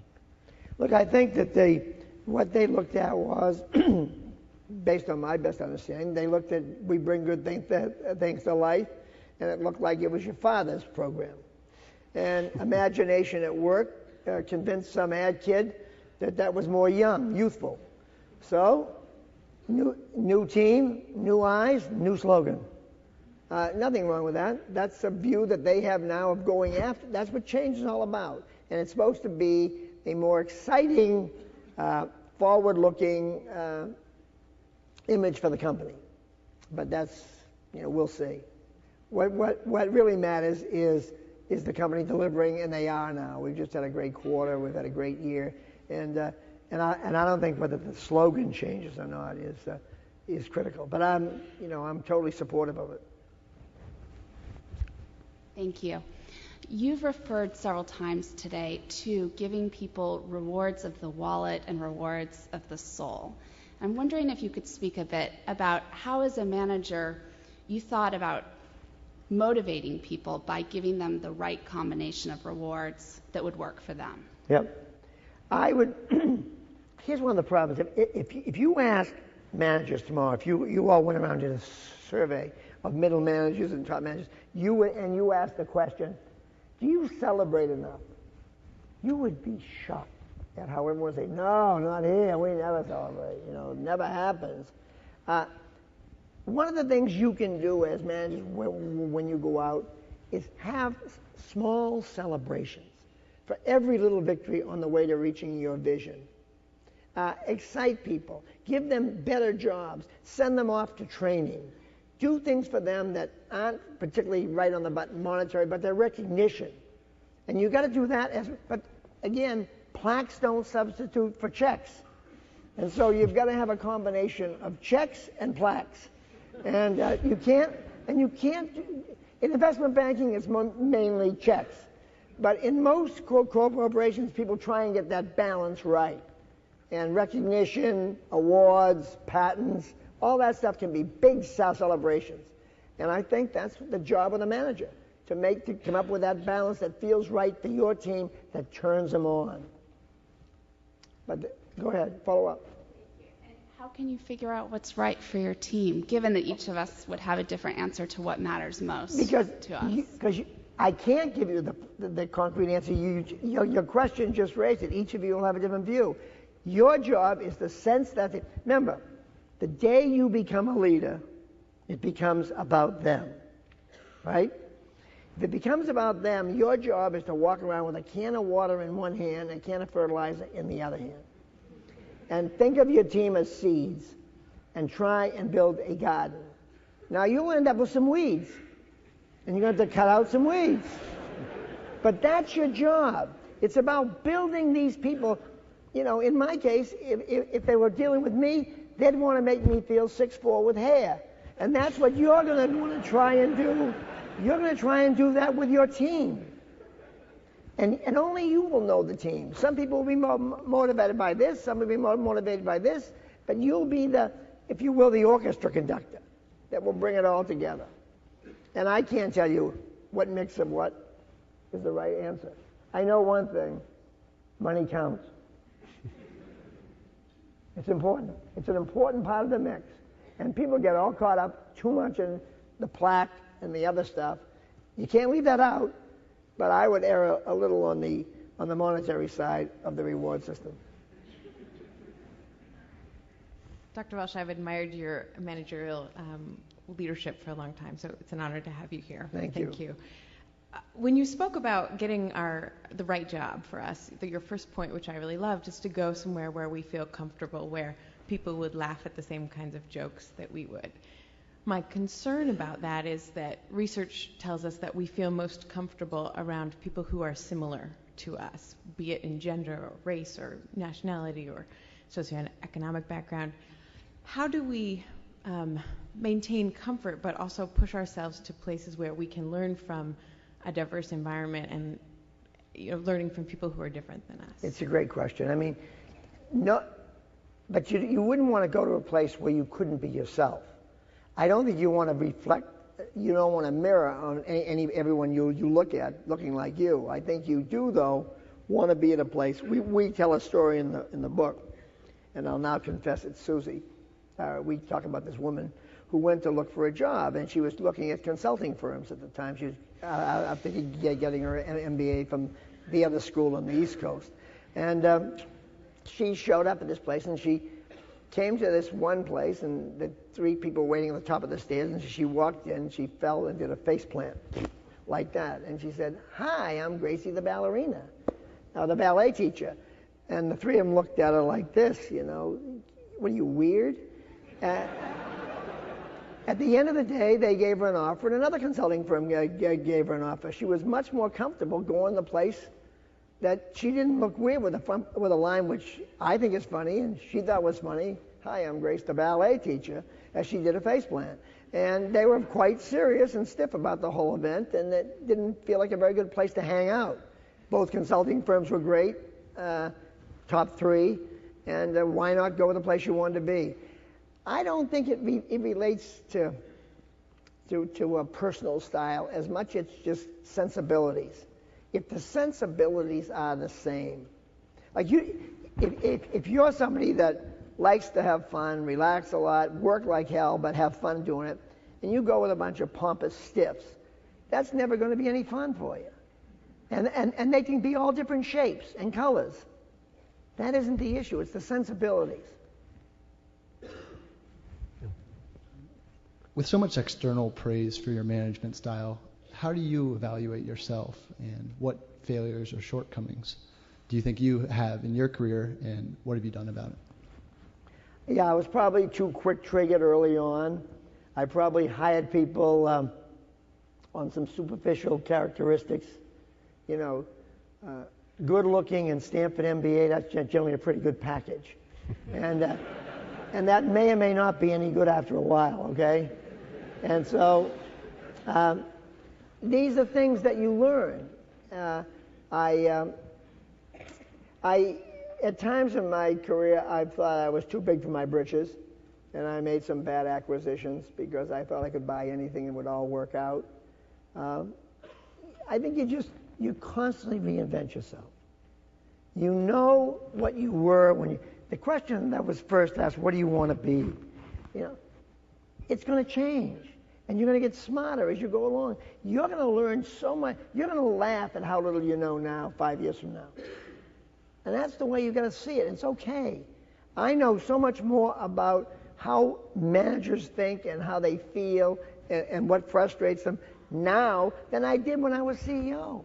Look, I think that what they looked at was, based on my best understanding, they looked at we bring good things to life, and it looked like it was your father's program. And imagination at work convinced some ad kid that was more youthful. So, new team, new eyes, new slogan. Nothing wrong with that. That's a view that they have now of going after. That's what change is all about. And it's supposed to be a more exciting, forward-looking image for the company. But that's, we'll see. What really matters is the company delivering, and they are now. We've just had a great quarter. We've had a great year. And I don't think whether the slogan changes or not is critical. But I'm totally supportive of it. Thank you. You've referred several times today to giving people rewards of the wallet and rewards of the soul. I'm wondering if you could speak a bit about how, as a manager, you thought about motivating people by giving them the right combination of rewards that would work for them. Yep. I would. Here's one of the problems. If you ask managers tomorrow, if you all went around and did a survey of middle managers and top managers, you asked the question, do you celebrate enough? You would be shocked. at how everyone say, no, not here, we never celebrate, it never happens. One of the things you can do as managers when you go out is have small celebrations for every little victory on the way to reaching your vision. Excite people, give them better jobs, send them off to training, do things for them that aren't particularly right on the button monetary, but they're recognition. And you got to do that but again, plaques don't substitute for checks. And so you've got to have a combination of checks and plaques. And you can't, in investment banking, it's mainly checks. But in most corporations, people try and get that balance right. And recognition, awards, patents, all that stuff can be big celebrations. And I think that's the job of the manager, to come up with that balance that feels right for your team, that turns them on. But go ahead, follow up. And how can you figure out what's right for your team, given that each of us would have a different answer to what matters most to us? Because I can't give you the concrete answer. Your question just raised it. Each of you will have a different view. Your job is the sense that, remember, the day you become a leader, it becomes about them, right? If it becomes about them, your job is to walk around with a can of water in one hand and a can of fertilizer in the other hand. And think of your team as seeds and try and build a garden. Now, you'll end up with some weeds, and you're going to have to cut out some weeds. But that's your job. It's about building these people. In my case, if they were dealing with me, they'd want to make me feel 6'4" with hair. And that's what you're going to want to try and do. You're going to try and do that with your team. And only you will know the team. Some people will be more motivated by this, some will be more motivated by this, but you'll be if you will, the orchestra conductor that will bring it all together. And I can't tell you what mix of what is the right answer. I know one thing, money counts. It's important. It's an important part of the mix. And people get all caught up too much in the plaque and the other stuff. You can't leave that out, but I would err a little on the monetary side of the reward system. Dr. Welch, I've admired your managerial leadership for a long time, so it's an honor to have you here. Thank you. When you spoke about getting the right job for us, your first point, which I really loved, is to go somewhere where we feel comfortable, where people would laugh at the same kinds of jokes that we would. My concern about that is that research tells us that we feel most comfortable around people who are similar to us, be it in gender or race or nationality or socioeconomic background. How do we maintain comfort but also push ourselves to places where we can learn from a diverse environment and learning from people who are different than us? It's a great question. I mean, no, but you wouldn't want to go to a place where you couldn't be yourself. I don't think you want to reflect. You don't want to mirror on everyone you look at looking like you. I think you do, though, want to be at a place. We tell a story in the book, and I'll now confess it's Susie. We talk about this woman who went to look for a job, and she was looking at consulting firms at the time. She was, I think, getting her MBA from the other school on the East Coast. And she showed up at this place, and she came to this one place, and the three people waiting on the top of the stairs, and she walked in, she fell and did a face plant like that. And she said, "Hi, I'm Gracie the ballerina, the ballet teacher." And the three of them looked at her like this, what are you, weird? At the end of the day, they gave her an offer, and another consulting firm gave her an offer. She was much more comfortable going to the place that she didn't look weird with a line which I think is funny, and she thought was funny. "Hi, I'm Grace, the ballet teacher," as she did a face plant. And they were quite serious and stiff about the whole event, and it didn't feel like a very good place to hang out. Both consulting firms were great, top three, and why not go with the place you wanted to be? I don't think it relates to a personal style as much. It's just sensibilities. If the sensibilities are the same, like if you're somebody that likes to have fun, relax a lot, work like hell, but have fun doing it, and you go with a bunch of pompous stiffs, that's never going to be any fun for you. And they can be all different shapes and colors. That isn't the issue. It's the sensibilities. With so much external praise for your management style, how do you evaluate yourself, and what failures or shortcomings do you think you have in your career, and what have you done about it? Yeah, I was probably too quick-triggered early on. I probably hired people on some superficial characteristics. You know, good-looking and Stanford MBA, that's generally a pretty good package. And that may or may not be any good after a while, okay? And so these are things that you learn. At times in my career, I thought I was too big for my britches, and I made some bad acquisitions because I thought I could buy anything and it would all work out. I think you constantly reinvent yourself. You know what you were when the question that was first asked, what do you want to be? You know, it's going to change, and you're going to get smarter as you go along. You're going to learn so much. You're going to laugh at how little you know now 5 years from now. And that's the way you've got to see it. It's okay. I know so much more about how managers think and how they feel and what frustrates them now than I did when I was CEO.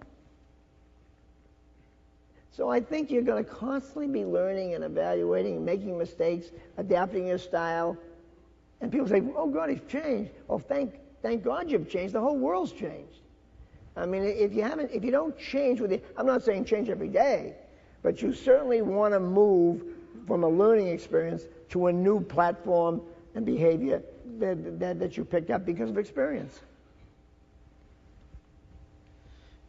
So I think you're going to constantly be learning and evaluating and making mistakes, adapting your style. And people say, oh, God, he's changed. Oh, thank God you've changed. The whole world's changed. I mean, if you don't change with it, I'm not saying change every day, but you certainly want to move from a learning experience to a new platform and behavior that you picked up because of experience.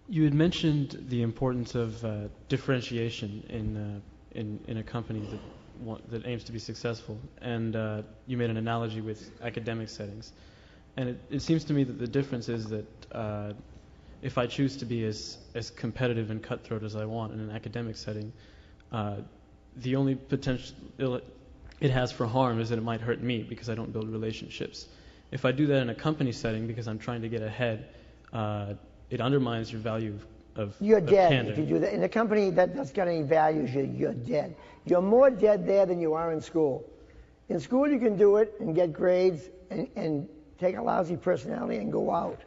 You had mentioned the importance of differentiation in a company that aims to be successful, and you made an analogy with academic settings. And it seems to me that the difference is that if I choose to be as competitive and cutthroat as I want in an academic setting, the only potential it has for harm is that it might hurt me because I don't build relationships. If I do that in a company setting because I'm trying to get ahead, it undermines your value of You're dead candor. if you do that. In a company that's got any values, you're dead. You're more dead there than you are in school. In school you can do it and get grades and take a lousy personality and go out.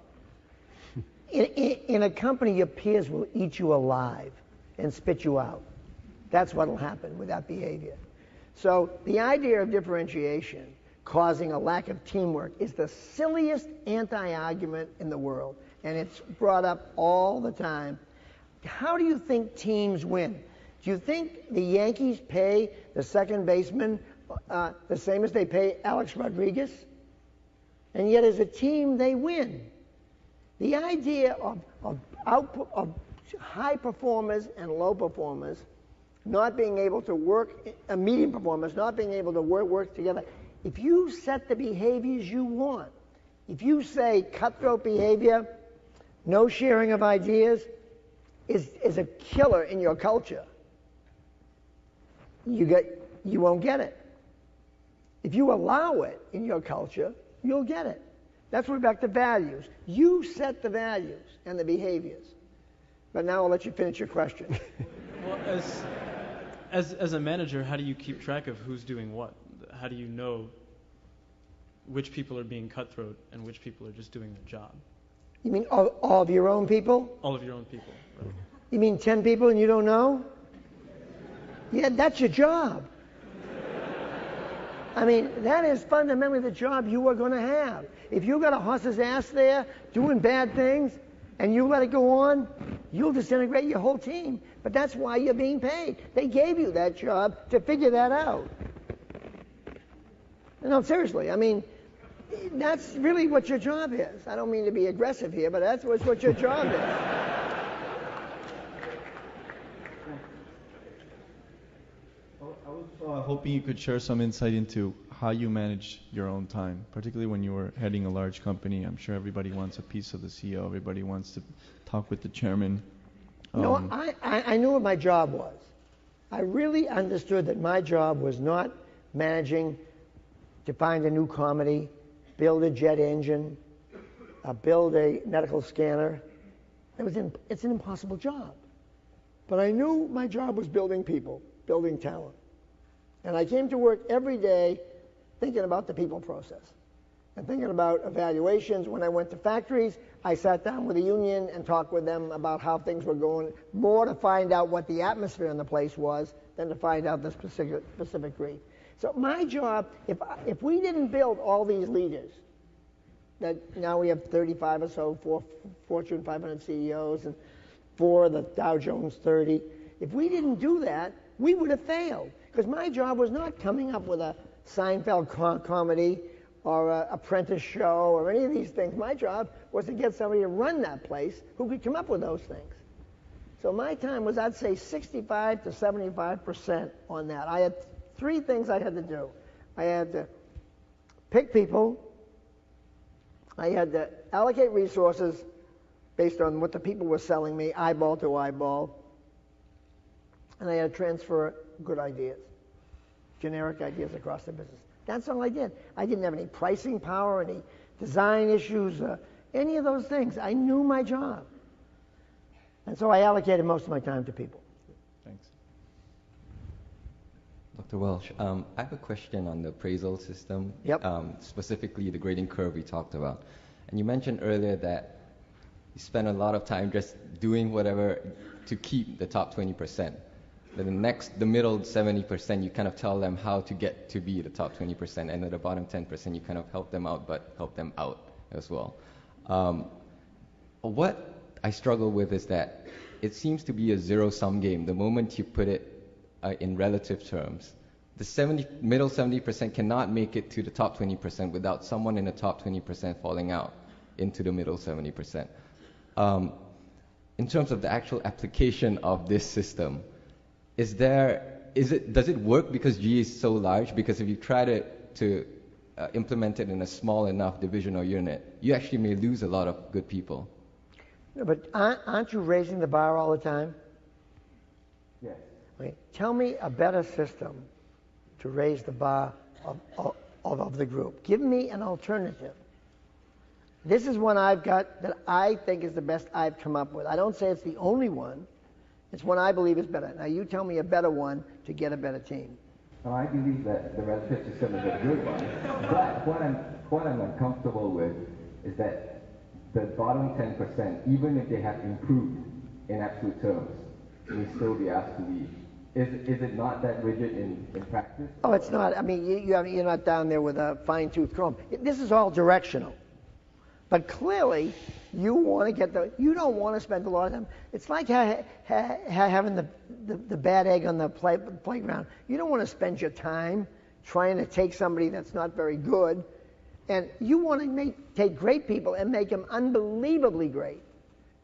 In a company, your peers will eat you alive and spit you out. That's what will happen with that behavior. So the idea of differentiation causing a lack of teamwork is the silliest anti-argument in the world, and it's brought up all the time. How do you think teams win? Do you think the Yankees pay the second baseman the same as they pay Alex Rodriguez? And yet as a team, they win. The idea of high performers and low performers not being able to work, medium performers not being able to work together. If you set the behaviors you want, if you say cutthroat behavior, no sharing of ideas is a killer in your culture, you won't get it. If you allow it in your culture, you'll get it. That's where we're back to values. You set the values and the behaviors. But now I'll let you finish your question. Well, as a manager, how do you keep track of who's doing what? How do you know which people are being cutthroat and which people are just doing their job? You mean all of your own people? All of your own people, right. You mean 10 people and you don't know? Yeah, that's your job. I mean, that is fundamentally the job you are going to have. If you got a horse's ass there doing bad things and you let it go on, you'll disintegrate your whole team. But that's why you're being paid. They gave you that job to figure that out. No, seriously, I mean, that's really what your job is. I don't mean to be aggressive here, but that's what your job is. I was hoping you could share some insight into how you manage your own time, particularly when you were heading a large company. I'm sure everybody wants a piece of the CEO. Everybody wants to talk with the chairman. No, I knew what my job was. I really understood that my job was not managing to find a new comedy, build a jet engine, build a medical scanner. It's an impossible job. But I knew my job was building people. building talent. And I came to work every day thinking about the people process and thinking about evaluations. When I went to factories, I sat down with the union and talked with them about how things were going, more to find out what the atmosphere in the place was than to find out the specific brief. So my job, if we didn't build all these leaders, that now we have 35 or so, 4 Fortune 500 CEOs and 4 of the Dow Jones 30, if we didn't do that, we would have failed. Because my job was not coming up with a Seinfeld comedy or an Apprentice show or any of these things. My job was to get somebody to run that place who could come up with those things. So my time was, I'd say, 65 to 75% on that. I had 3 things I had to do. I had to pick people. I had to allocate resources based on what the people were selling me, eyeball to eyeball. And I had to transfer good ideas, generic ideas across the business. That's all I did. I didn't have any pricing power, any design issues, any of those things. I knew my job. And so I allocated most of my time to people. Thanks. Dr. Welch, I have a question on the appraisal system, specifically the grading curve we talked about. And you mentioned earlier that you spend a lot of time just doing whatever to keep the top 20%. Then the middle 70%, you kind of tell them how to get to be the top 20%, and at the bottom 10%, you kind of help them out, but help them out as well. What I struggle with is that it seems to be a zero-sum game. The moment you put it in relative terms, the middle 70% cannot make it to the top 20% without someone in the top 20% falling out into the middle 70%. In terms of the actual application of this system, does it work because GE is so large? Because if you try to implement it in a small enough division or unit, you actually may lose a lot of good people. No, but aren't you raising the bar all the time? Yes. Okay. Tell me a better system to raise the bar of the group. Give me an alternative. This is one I've got that I think is the best I've come up with. I don't say it's the only one. It's one I believe is better. Now you tell me a better one to get a better team. Well, I believe that the relative system is a good one. But what I'm uncomfortable with is that the bottom 10%, even if they have improved in absolute terms, will still be asked to leave. Is it not that rigid in practice? Oh, it's not. I mean, you're not down there with a fine-tooth comb. This is all directional. But clearly, you don't want to spend a lot of time. It's like having the bad egg on the playground. You don't want to spend your time trying to take somebody that's not very good. And you want to take great people and make them unbelievably great.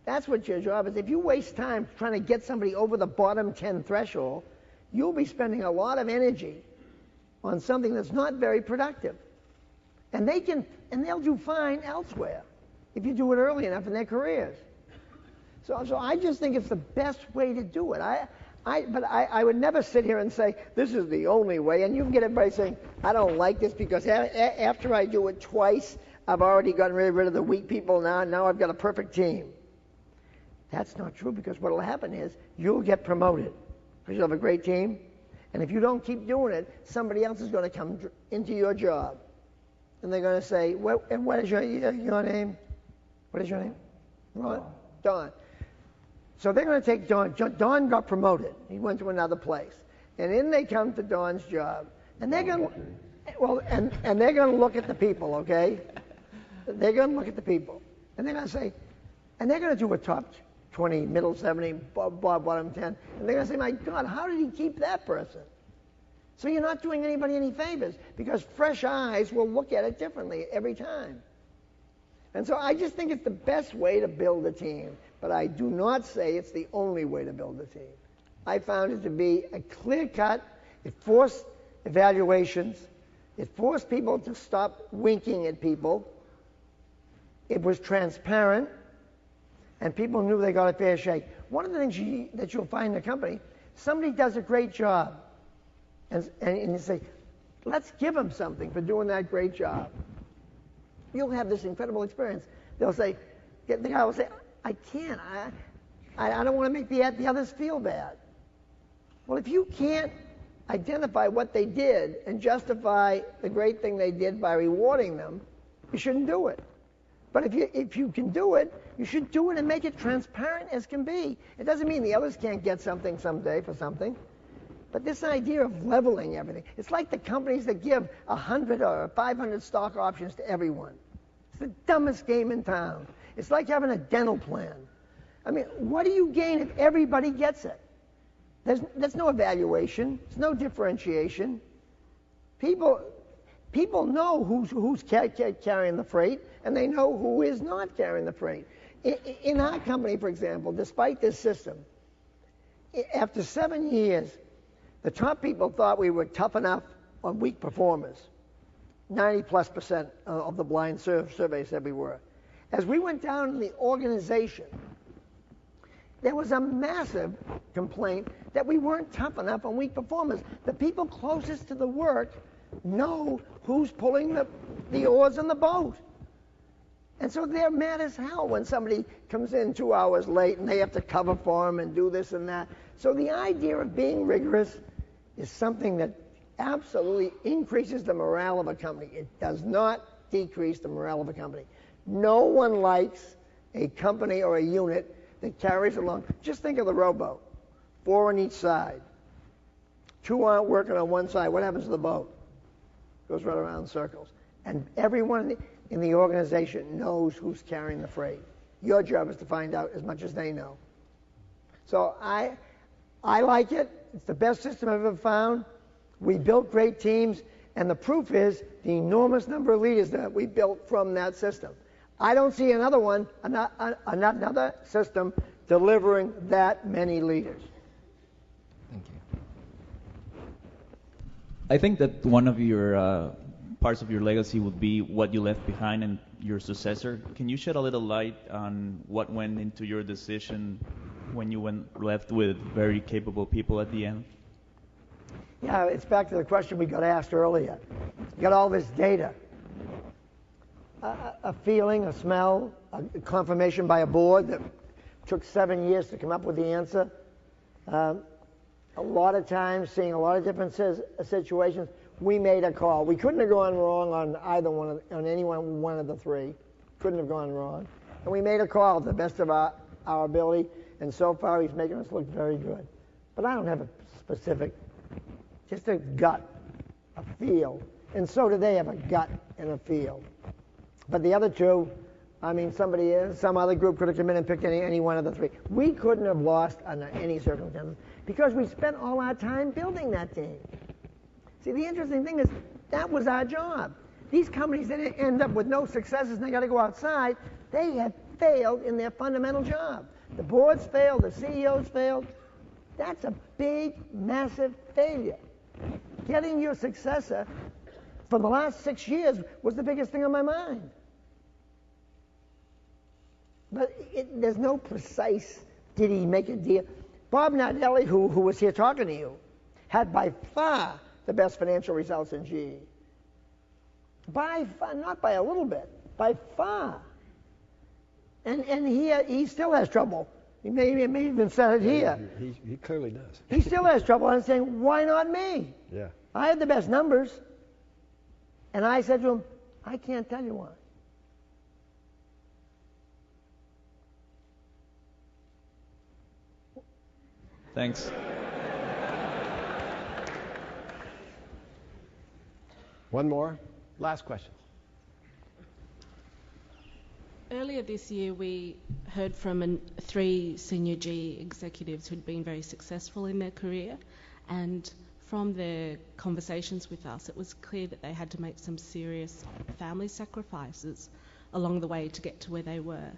That's what your job is. If you waste time trying to get somebody over the bottom 10 threshold, you'll be spending a lot of energy on something that's not very productive. And they'll do fine elsewhere if you do it early enough in their careers. So I just think it's the best way to do it. But I would never sit here and say, this is the only way. And you can get everybody saying, I don't like this because after I do it twice, I've already gotten rid of the weak people now I've got a perfect team. That's not true, because what will happen is you'll get promoted because you'll have a great team. And if you don't keep doing it, somebody else is going to come into your job. And they're going to say, what is your name? What is your name? Don. So they're going to take Don. Don got promoted. He went to another place. And in they come to Don's job. And they're going to, and they're going to look at the people, okay? They're going to look at the people. And they're going to say, and they're going to do a top 20, middle 70, bottom 10. And they're going to say, my God, how did he keep that person? So you're not doing anybody any favors, because fresh eyes will look at it differently every time. And so I just think it's the best way to build a team, but I do not say it's the only way to build a team. I found it to be a clear cut. It forced evaluations. It forced people to stop winking at people. It was transparent, and people knew they got a fair shake. One of the things that you'll find in a company, somebody does a great job, and you say, let's give them something for doing that great job. You'll have this incredible experience. They'll say, the guy will say, I can't. I don't want to make the others feel bad. Well, if you can't identify what they did and justify the great thing they did by rewarding them, you shouldn't do it. But if you can do it, you should do it and make it transparent as can be. It doesn't mean the others can't get something someday for something. But this idea of leveling everything, it's like the companies that give 100 or 500 stock options to everyone. It's the dumbest game in town. It's like having a dental plan. I mean, what do you gain if everybody gets it? There's no evaluation. There's no differentiation. People know who's carrying the freight, and they know who is not carrying the freight. In our company, for example, despite this system, after 7 years, the top people thought we were tough enough on weak performers. 90+% of the blind survey said we were. As we went down in the organization, there was a massive complaint that we weren't tough enough on weak performers. The people closest to the work know who's pulling the oars in the boat. And so they're mad as hell when somebody comes in 2 hours late and they have to cover for them and do this and that. So the idea of being rigorous is something that absolutely increases the morale of a company. It does not decrease the morale of a company. No one likes a company or a unit that carries along. Just think of the rowboat. 4 on each side. 2 aren't working on one side. What happens to the boat? Goes right around in circles. And everyone in the organization knows who's carrying the freight. Your job is to find out as much as they know. So I like it. It's the best system I've ever found. We built great teams, and the proof is the enormous number of leaders that we built from that system. I don't see another system delivering that many leaders. Thank you. I think that one of your parts of your legacy would be what you left behind and your successor. Can you shed a little light on what went into your decision when you left with very capable people at the end? Yeah, it's back to the question we got asked earlier. You got all this data. A feeling, a smell, a confirmation by a board that took 7 years to come up with the answer. A lot of times, seeing a lot of different situations, we made a call. We couldn't have gone wrong on any one of the three. Couldn't have gone wrong. And we made a call to the best of our ability, and so far he's making us look very good. But I don't have a specific, just a gut, a feel. And so do they have a gut and a feel. But the other two, I mean, some other group could have come in and picked any one of the three. We couldn't have lost under any circumstances because we spent all our time building that team. See, the interesting thing is that was our job. These companies that end up with no successes and they got to go outside, they have failed in their fundamental job. The boards failed, the CEOs failed. That's a big, massive failure. Getting your successor for the last 6 years was the biggest thing on my mind. But there's no precise, did he make a deal? Bob Nardelli, who was here talking to you, had by far the best financial results in GE. By far, not by a little bit, by far. And he still has trouble. He may even said it here. He clearly does. He still has trouble and saying, why not me? Yeah. I had the best numbers. And I said to him, I can't tell you why. Thanks. One more. Last question. Earlier this year, we heard from 3 senior GE executives who'd been very successful in their career, and from their conversations with us, it was clear that they had to make some serious family sacrifices along the way to get to where they were.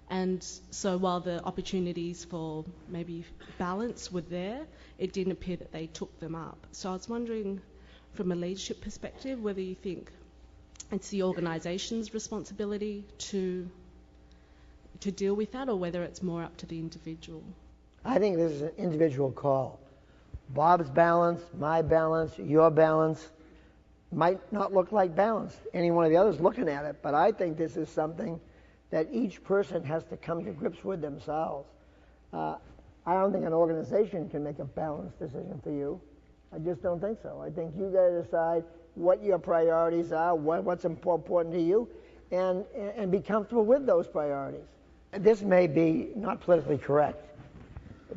And so while the opportunities for maybe balance were there, it didn't appear that they took them up. So I was wondering, from a leadership perspective, whether you think it's the organisation's responsibility to deal with that, or whether it's more up to the individual. I think this is an individual call. Bob's balance, my balance, your balance might not look like balance. Any one of the others looking at it, but I think this is something that each person has to come to grips with themselves. I don't think an organization can make a balanced decision for you. I just don't think so. I think you got to decide what your priorities are, what's important to you, and be comfortable with those priorities. And this may be not politically correct,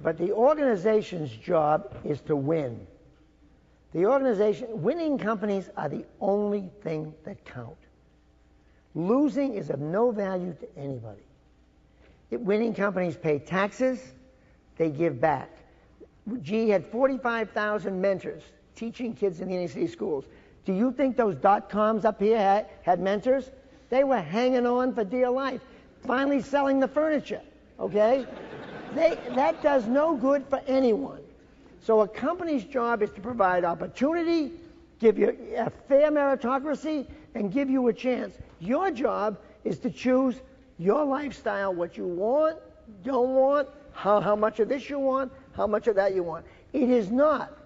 but the organization's job is to win. Winning companies are the only thing that count. Losing is of no value to anybody. Winning companies pay taxes, they give back. GE had 45,000 mentors teaching kids in the inner city schools. Do you think those .coms up here had mentors? They were hanging on for dear life, finally selling the furniture, okay? That does no good for anyone. So a company's job is to provide opportunity, give you a fair meritocracy, and give you a chance. Your job is to choose your lifestyle, what you want, don't want, how much of this you want, how much of that you want. It is not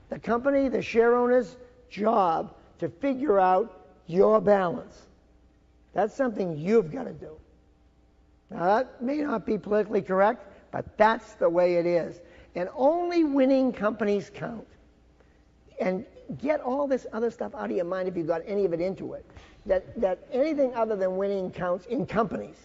the company, the share owner's job to figure out your balance. That's something you've got to do. Now, that may not be politically correct, but that's the way it is. And only winning companies count. And get all this other stuff out of your mind if you've got any of it into it. That anything other than winning counts in companies.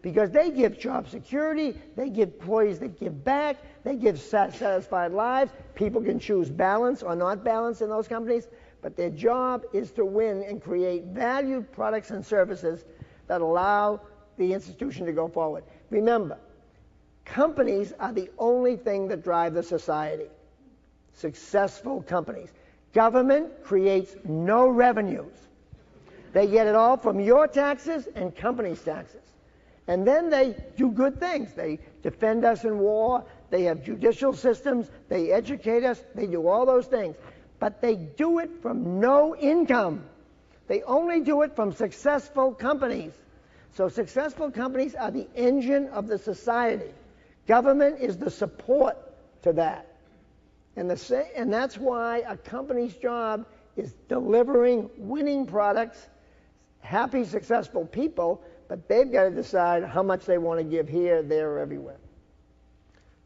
Because they give job security, they give employees that give back, they give satisfied lives. People can choose balance or not balance in those companies. But their job is to win and create valued products and services that allow the institution to go forward. Remember, companies are the only thing that drive the society. Successful companies. Government creates no revenues. They get it all from your taxes and companies' taxes. And then they do good things. They defend us in war. They have judicial systems. They educate us. They do all those things. But they do it from no income. They only do it from successful companies. So successful companies are the engine of the society. Government is the support to that. And that's why a company's job is delivering winning products, happy, successful people, but they've got to decide how much they want to give here, there, or everywhere.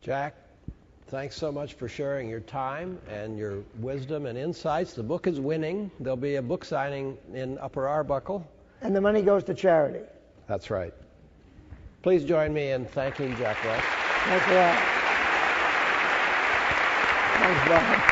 Jack, thanks so much for sharing your time and your wisdom and insights. The book is winning. There'll be a book signing in Upper Arbuckle. And the money goes to charity. That's right. Please join me in thanking Jack Welch. Thanks a lot. Thanks, Bob.